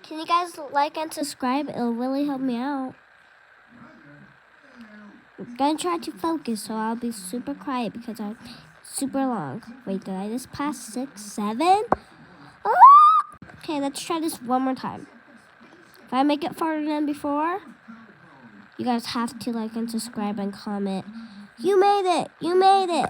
Can you guys like and subscribe? It'll really help me out. I'm gonna try to focus, so I'll be super quiet because I'm super long. Wait, did I just pass 6, 7? Ah! Okay, let's try this one more time. If I make it farther than before, you guys have to like and subscribe and comment. You made it! You made it!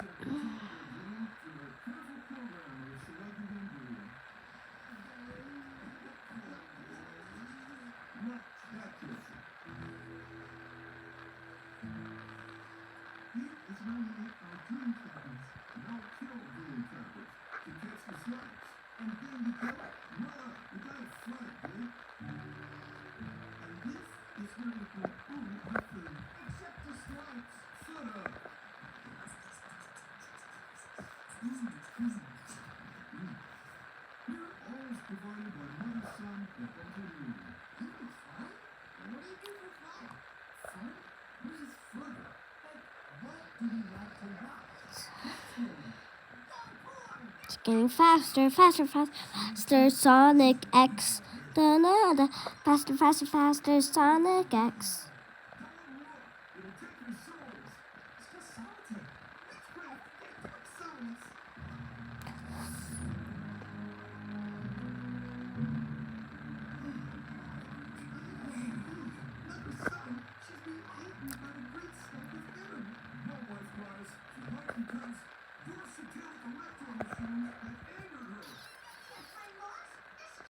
It's getting faster, faster, faster, faster. Sonic X. Da, da, da. Faster, faster, faster. Sonic X.